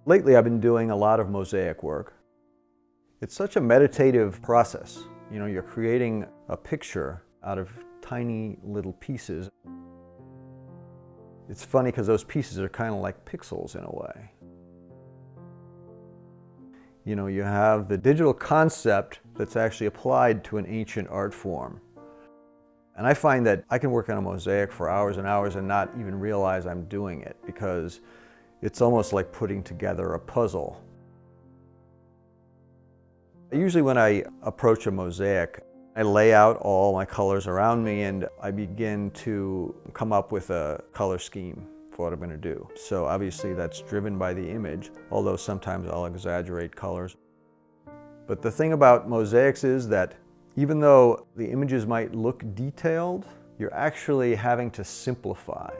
Lately I've been doing a lot of mosaic work. It's such a meditative process. You know, you're creating a picture out of tiny little pieces. It's funny because those pieces are kind of like pixels in a way. You know, you have the digital concept that's actually applied to an ancient art form. And I find that I can work on a mosaic for hours and hours and not even realize I'm doing it, because it's almost like putting together a puzzle. Usually when I approach a mosaic, I lay out all my colors around me and I begin to come up with a color scheme for what I'm going to do. So obviously that's driven by the image, although sometimes I'll exaggerate colors. But the thing about mosaics is that even though the images might look detailed, you're actually having to simplify.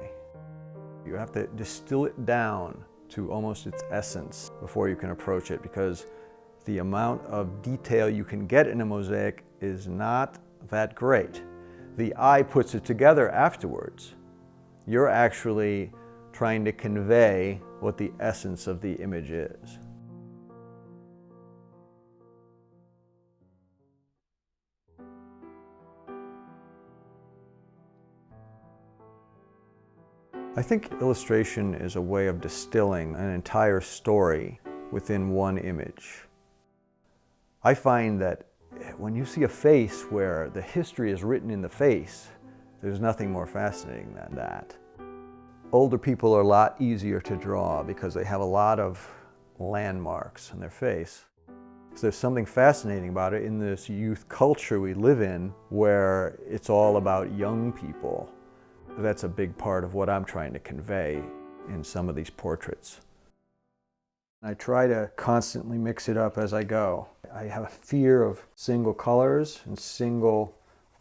You have to distill it down to almost its essence before you can approach it, because the amount of detail you can get in a mosaic is not that great. The eye puts it together afterwards. You're actually trying to convey what the essence of the image is. I think illustration is a way of distilling an entire story within one image. I find that when you see a face where the history is written in the face, there's nothing more fascinating than that. Older people are a lot easier to draw because they have a lot of landmarks on their face. So there's something fascinating about it in this youth culture we live in, where it's all about young people. That's a big part of what I'm trying to convey in some of these portraits. I try to constantly mix it up as I go. I have a fear of single colors and single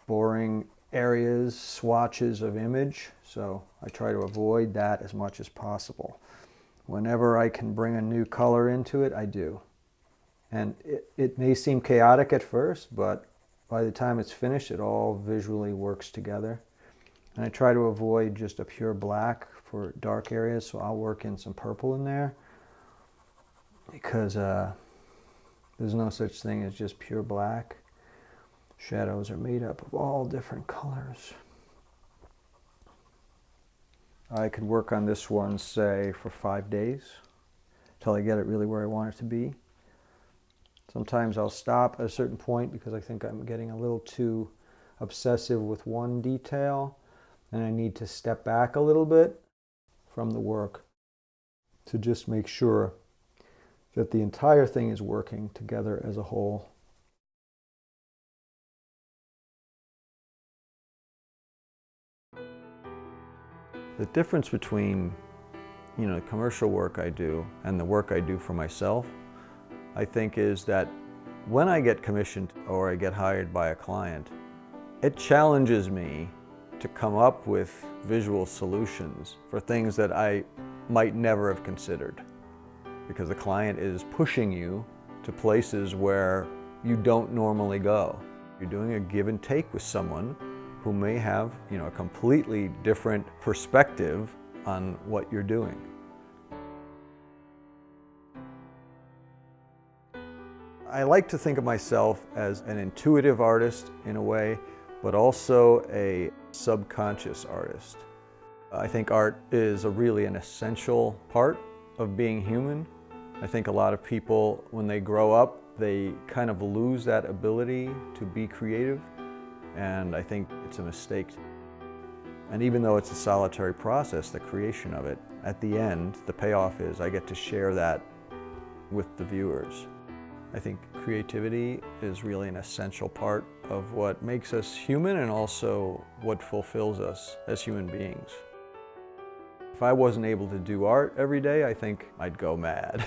boring areas, swatches of image, so I try to avoid that as much as possible. Whenever I can bring a new color into it, I do. And it may seem chaotic at first, but by the time it's finished, it all visually works together. And I try to avoid just a pure black for dark areas, so I'll work in some purple in there, because there's no such thing as just pure black. Shadows are made up of all different colors. I could work on this one, say, for 5 days, till I get it really where I want it to be. Sometimes I'll stop at a certain point because I think I'm getting a little too obsessive with one detail, and I need to step back a little bit from the work to just make sure that the entire thing is working together as a whole. The difference between, you know, the commercial work I do and the work I do for myself, I think, is that when I get commissioned or I get hired by a client, it challenges me to come up with visual solutions for things that I might never have considered, because the client is pushing you to places where you don't normally go. You're doing a give and take with someone who may have, you know, a completely different perspective on what you're doing. I like to think of myself as an intuitive artist in a way, but also a subconscious artist. I think art is really an essential part of being human. I think a lot of people, when they grow up, they kind of lose that ability to be creative, and I think it's a mistake. And even though it's a solitary process, the creation of it, at the end, the payoff is I get to share that with the viewers. I think creativity is really an essential part of what makes us human and also what fulfills us as human beings. If I wasn't able to do art every day, I think I'd go mad.